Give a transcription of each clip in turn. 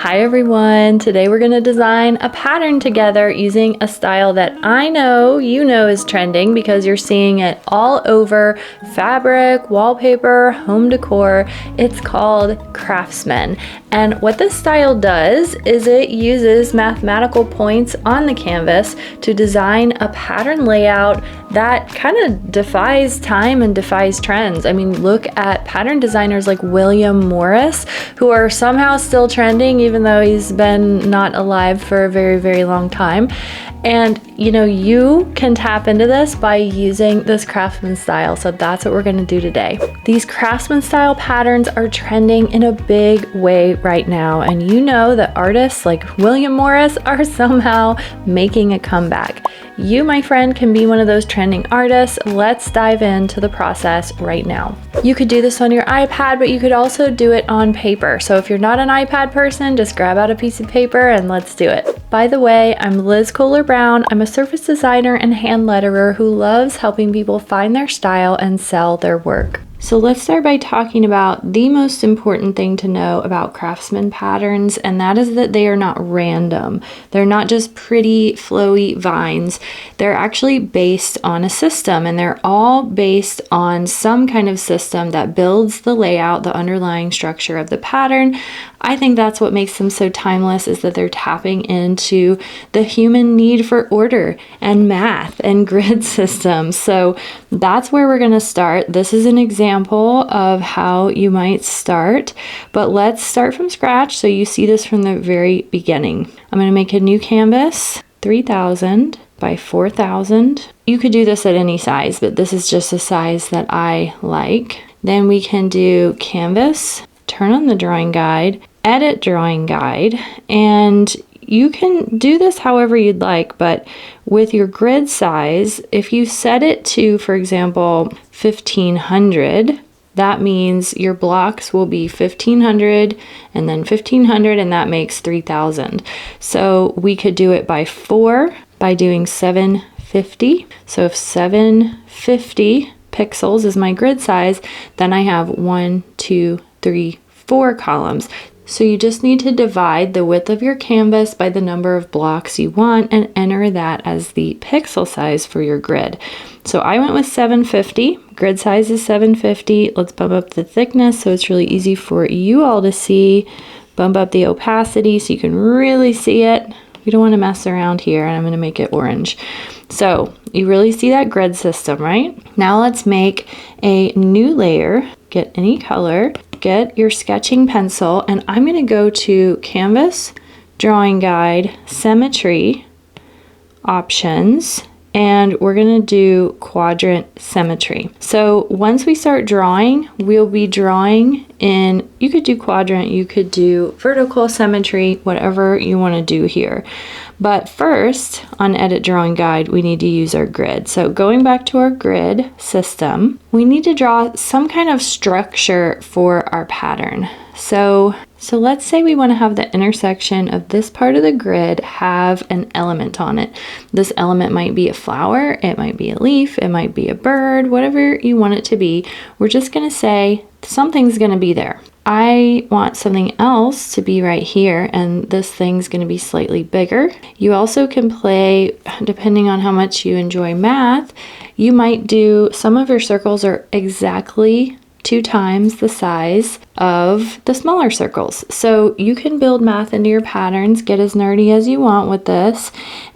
Hi everyone! Today we're going to design a pattern together using a style that I know you know is trending because you're seeing it all over fabric, wallpaper, home decor. It's called Craftsman. And what this style does is it uses mathematical points on the canvas to design a pattern layout that kind of defies time and defies trends. I mean, look at pattern designers like William Morris, who are somehow still trending even though he's been not alive for a very, very long time. And you know, you can tap into this by using this Craftsman style. So that's what we're going to do today. These Craftsman style patterns are trending in a big way right now. And you know that artists like William Morris are somehow making a comeback. You, my friend, can be one of those trending artists. Let's dive into the process right now. You could do this on your iPad, but you could also do it on paper. So if you're not an iPad person, just grab out a piece of paper and let's do it. By the way, I'm Liz Kohler Brown. I'm a surface designer and hand letterer who loves helping people find their style and sell their work. So let's start by talking about the most important thing to know about Craftsman patterns, and that is that they are not random. They're not just pretty flowy vines. They're actually based on a system, and they're all based on some kind of system that builds the layout, the underlying structure of the pattern. I think that's what makes them so timeless, is that they're tapping into the human need for order and math and grid systems. So that's where we're going to start. This is an example of how you might start, but let's start from scratch so you see this from the very beginning. I'm going to make a new canvas, 3000 by 4000. You could do this at any size, but this is just a size that I like. Then we can do canvas, turn on the drawing guide, edit drawing guide, and you can do this however you'd like, but with your grid size, if you set it to, for example, 1500, that means your blocks will be 1500 and then 1500, and that makes 3000. So we could do it by 4 by doing 750. So if 750 pixels is my grid size, then I have 1, 2, 3, 4 columns. So you just need to divide the width of your canvas by the number of blocks you want and enter that as the pixel size for your grid. So I went with 750, grid size is 750. Let's bump up the thickness so it's really easy for you all to see. Bump up the opacity so you can really see it. We don't want to mess around here, and I'm going to make it orange. So you really see that grid system, right? Now let's make a new layer. Get any color, get your sketching pencil, and I'm going to go to Canvas, Drawing Guide, Symmetry, Options, and we're going to do Quadrant Symmetry. So once we start drawing, we'll be drawing in, you could do quadrant, you could do vertical symmetry, whatever you want to do here. But first, on Edit Drawing Guide, we need to use our grid. So going back to our grid system, we need to draw some kind of structure for our pattern. So let's say we want to have the intersection of this part of the grid have an element on it. This element might be a flower, it might be a leaf, it might be a bird, whatever you want it to be. We're just going to say something's going to be there. I want something else to be right here, and this thing's going to be slightly bigger. You also can play, depending on how much you enjoy math, you might do, some of your circles are exactly 2 times the size of the smaller circles. So you can build math into your patterns, get as nerdy as you want with this,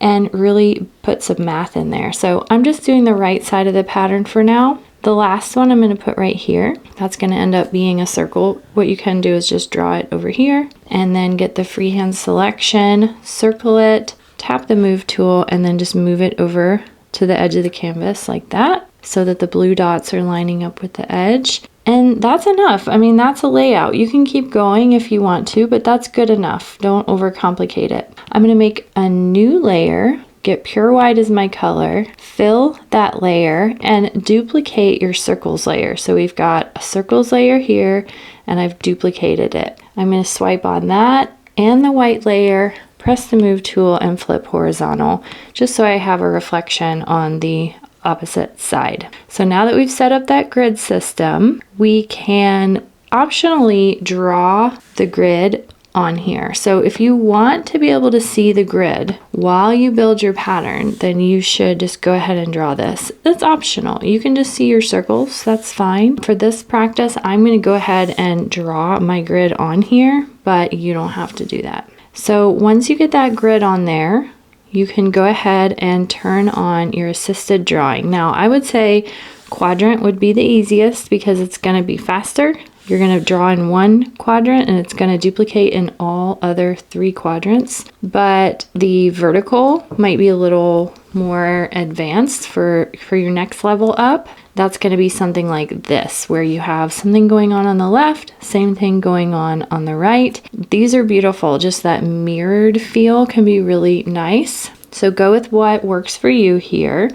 and really put some math in there. So I'm just doing the right side of the pattern for now. The last one I'm going to put right here. That's going to end up being a circle. What you can do is just draw it over here and then get the freehand selection, circle it, tap the move tool, and then just move it over to the edge of the canvas like that, so that the blue dots are lining up with the edge. And that's enough. I mean, that's a layout. You can keep going if you want to, but that's good enough. Don't overcomplicate it. I'm going to make a new layer, get pure white as my color, fill that layer, and duplicate your circles layer. So we've got a circles layer here, and I've duplicated it. I'm going to swipe on that and the white layer, press the move tool, and flip horizontal, just so I have a reflection on the opposite side. So now that we've set up that grid system, we can optionally draw the grid on here. So if you want to be able to see the grid while you build your pattern, then you should just go ahead and draw this. It's optional. You can just see your circles, that's fine. For this practice, I'm going to go ahead and draw my grid on here, but you don't have to do that. So once you get that grid on there, you can go ahead and turn on your assisted drawing. Now, I would say Quadrant would be the easiest because it's going to be faster. You're going to draw in one quadrant and it's going to duplicate in all other 3 quadrants. But the vertical might be a little more advanced for your next level up. That's going to be something like this, where you have something going on the left, same thing going on the right. These are beautiful. Just that mirrored feel can be really nice. So go with what works for you here.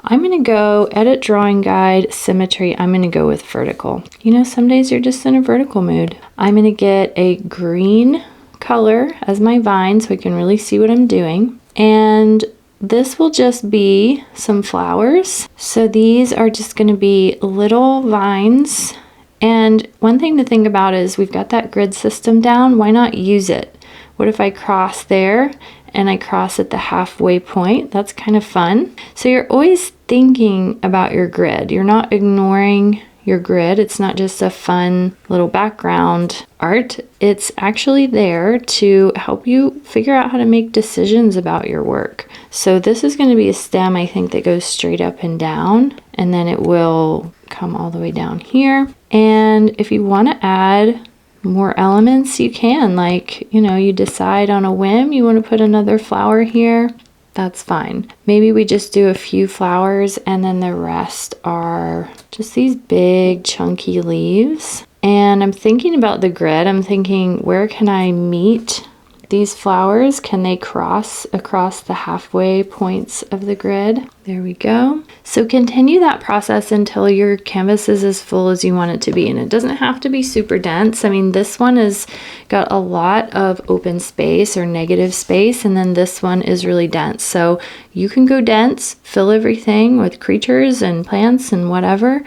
I'm going to go edit drawing guide, symmetry. I'm going to go with vertical. You know, some days you're just in a vertical mood. I'm going to get a green color as my vine so I can really see what I'm doing. And this will just be some flowers. So these are just going to be little vines. And one thing to think about is we've got that grid system down. Why not use it? What if I cross there and I cross at the halfway point? That's kind of fun. So you're always thinking about your grid. You're not ignoring your grid. It's not just a fun little background art. It's actually there to help you figure out how to make decisions about your work. So this is going to be a stem, I think, that goes straight up and down, and then it will come all the way down here. And if you want to add more elements, you can, like, you know, you decide on a whim you want to put another flower here, that's fine. Maybe we just do a few flowers and then the rest are just these big chunky leaves. And I'm thinking about the grid. I'm thinking, where can I meet these flowers? Can they cross across the halfway points of the grid? There we go. So continue that process until your canvas is as full as you want it to be. And it doesn't have to be super dense. I mean, this one has got a lot of open space or negative space, and then this one is really dense. So you can go dense, fill everything with creatures and plants and whatever,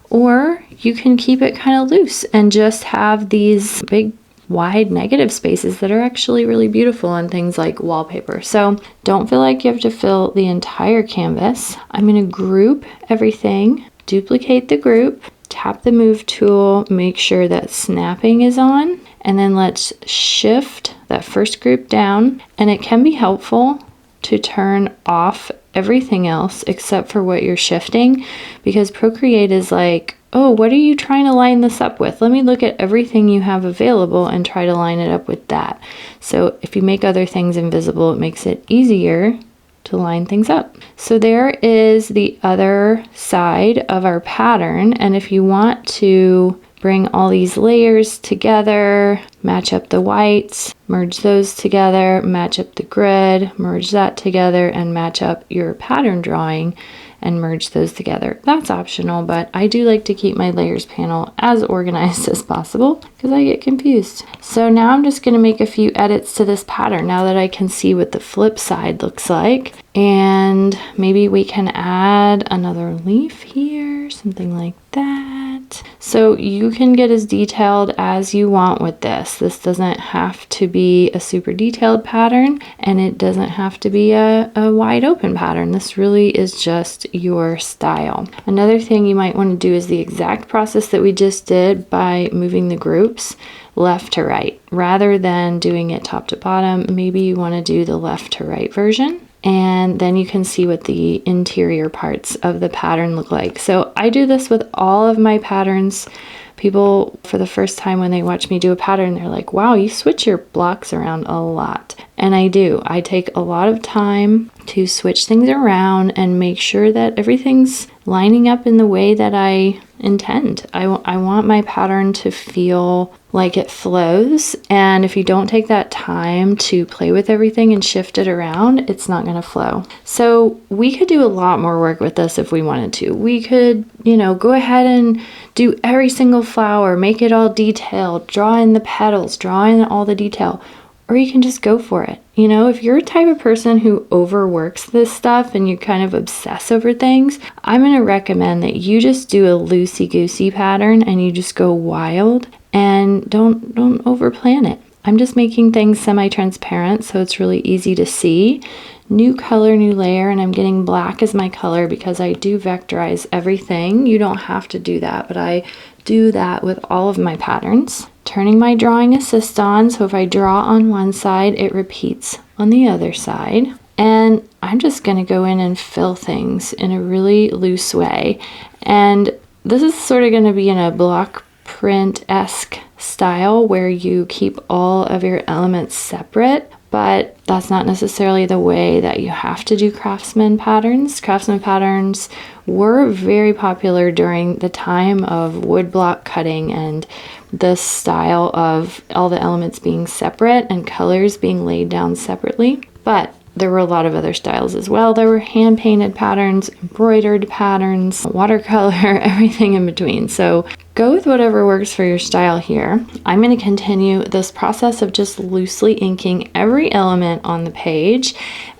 or you can keep it kind of loose and just have these big wide negative spaces that are actually really beautiful on things like wallpaper. So don't feel like you have to fill the entire canvas. I'm going to group everything, duplicate the group, tap the move tool, make sure that snapping is on, and then let's shift that first group down. And it can be helpful to turn off everything else except for what you're shifting, because Procreate is like, oh, what are you trying to line this up with? Let me look at everything you have available and try to line it up with that. So if you make other things invisible, it makes it easier to line things up. So there is the other side of our pattern. And if you want to bring all these layers together, match up the whites, merge those together, match up the grid, merge that together, and match up your pattern drawing and merge those together. That's optional, but I do like to keep my layers panel as organized as possible because I get confused. So now I'm just going to make a few edits to this pattern now that I can see what the flip side looks like. And maybe we can add another leaf here, something like that. So you can get as detailed as you want with this. This doesn't have to be a super detailed pattern, and it doesn't have to be a wide open pattern. This really is just your style. Another thing you might want to do is the exact process that we just did by moving the groups left to right. Rather than doing it top to bottom, maybe you want to do the left to right version. And then you can see what the interior parts of the pattern look like. So I do this with all of my patterns. People, for the first time when they watch me do a pattern, they're like, wow, you switch your blocks around a lot. And I do. I take a lot of time to switch things around and make sure that everything's lining up in the way that I intend. I want my pattern to feel like it flows, and if you don't take that time to play with everything and shift it around, it's not going to flow. So we could do a lot more work with this if we wanted to. We could, go ahead and do every single flower, make it all detailed, draw in the petals, draw in all the detail, or you can just go for it. If you're a type of person who overworks this stuff and you kind of obsess over things, I'm going to recommend that you just do a loosey-goosey pattern and you just go wild and don't overplan it. I'm just making things semi-transparent so it's really easy to see. New color, new layer, and I'm getting black as my color because I do vectorize everything. You don't have to do that, but I do that with all of my patterns. Turning my drawing assist on, so if I draw on one side, it repeats on the other side. And I'm just gonna go in and fill things in a really loose way. And this is sort of gonna be in a block print-esque style where you keep all of your elements separate, but that's not necessarily the way that you have to do Craftsman patterns. Craftsman patterns were very popular during the time of woodblock cutting and the style of all the elements being separate and colors being laid down separately. But there were a lot of other styles as well. There were hand-painted patterns, embroidered patterns, watercolor, everything in between. So go with whatever works for your style here. I'm going to continue this process of just loosely inking every element on the page,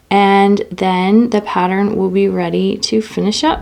and then the pattern will be ready to finish up.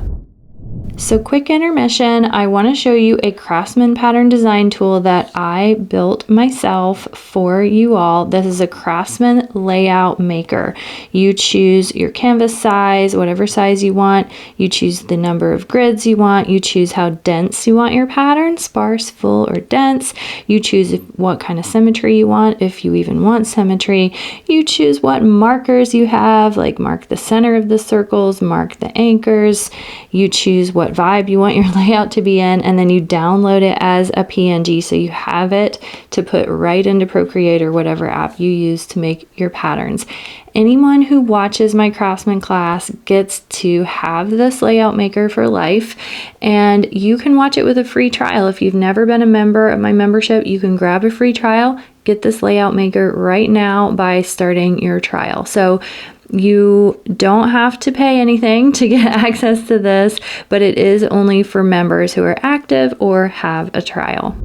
So quick intermission, I want to show you a Craftsman pattern design tool that I built myself for you all. This is a Craftsman layout maker. You choose your canvas size, whatever size you want. You choose the number of grids you want. You choose how dense you want your pattern, sparse, full, or dense. You choose what kind of symmetry you want, if you even want symmetry. You choose what markers you have, like mark the center of the circles, mark the anchors. You choose what vibe you want your layout to be in, and then you download it as a PNG so you have it to put right into Procreate or whatever app you use to make your patterns. Anyone who watches my Craftsman class gets to have this layout maker for life, and you can watch it with a free trial. If you've never been a member of my membership, you can grab a free trial, get this layout maker right now by starting your trial. So you don't have to pay anything to get access to this, but it is only for members who are active or have a trial.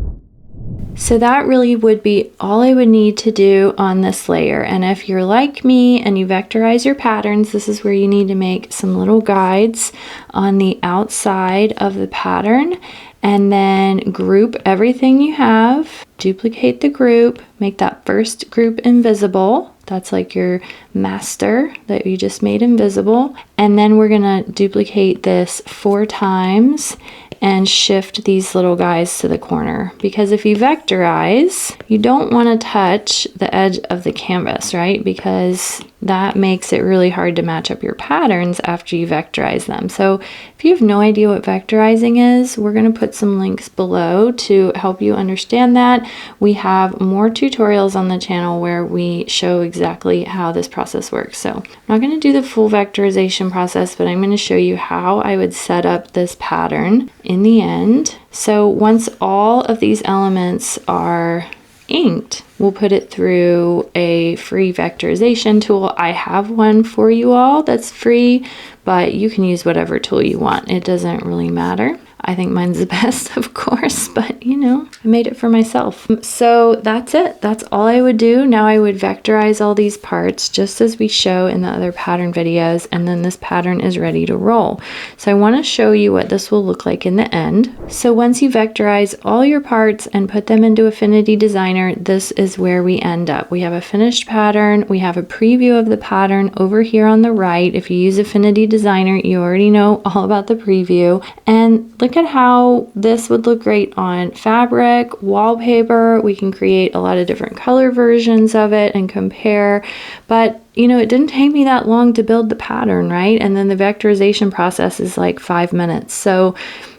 So that really would be all I would need to do on this layer. And if you're like me and you vectorize your patterns, this is where you need to make some little guides on the outside of the pattern, and then group everything you have, duplicate the group, make that first group invisible. That's like your master that you just made invisible. And then we're gonna duplicate this 4 times and shift these little guys to the corner, because if you vectorize, you don't want to touch the edge of the canvas, right? Because that makes it really hard to match up your patterns after you vectorize them. So if you have no idea what vectorizing is, we're going to put some links below to help you understand that. We have more tutorials on the channel where we show exactly how this process works. So I'm not going to do the full vectorization process, but I'm going to show you how I would set up this pattern in the end. So once all of these elements are inked, we'll put it through a free vectorization tool. I have one for you all that's free, but you can use whatever tool you want. It doesn't really matter. I think mine's the best, of course, but you know, I made it for myself. So that's it. That's all I would do. Now I would vectorize all these parts just as we show in the other pattern videos, and then this pattern is ready to roll. So I want to show you what this will look like in the end. So once you vectorize all your parts and put them into Affinity Designer, this is where we end up. We have a finished pattern. We have a preview of the pattern over here on the right. If you use Affinity Designer, you already know all about the preview. And look at how this would look great on fabric, wallpaper. We can create a lot of different color versions of it and compare. But you know, it didn't take me that long to build the pattern, right? And then the vectorization process is like 5 minutes. So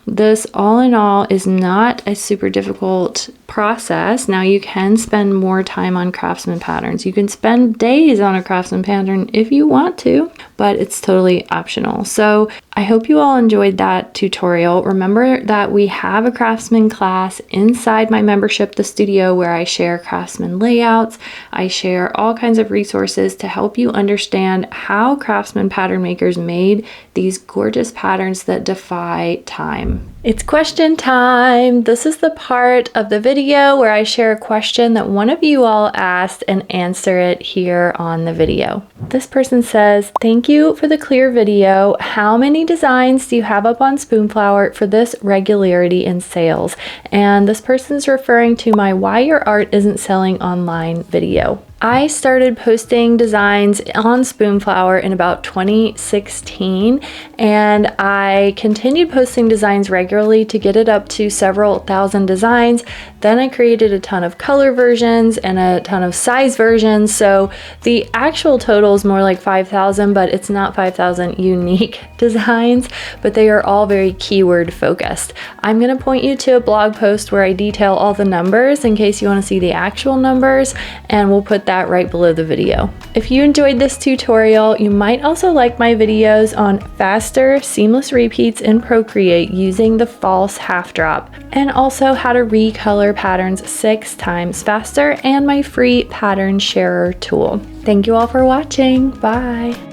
this all in all is not a super difficult process. Now you can spend more time on Craftsman patterns. You can spend days on a Craftsman pattern if you want to, but it's totally optional. So I hope you all enjoyed that tutorial. Remember that we have a Craftsman class inside my membership, The Studio, where I share Craftsman layouts. I share all kinds of resources to help you understand how Craftsman pattern makers made these gorgeous patterns that defy time. It's question time. This is the part of the video where I share a question that one of you all asked and answer it here on the video. This person says, thank you for the clear video. How many designs do you have up on Spoonflower for this regularity in sales? And this person's referring to my Why Your Art Isn't Selling Online video. I started posting designs on Spoonflower in about 2016, and I continued posting designs regularly to get it up to several thousand designs. Then I created a ton of color versions and a ton of size versions, so the actual total is more like 5,000, but it's not 5,000 unique designs, but they are all very keyword focused. I'm going to point you to a blog post where I detail all the numbers in case you want to see the actual numbers, and we'll put that right below the video. If you enjoyed this tutorial, you might also like my videos on faster, seamless repeats in Procreate using the false half drop, and also how to recolor patterns 6 times faster, and my free pattern sharer tool. Thank you all for watching. Bye.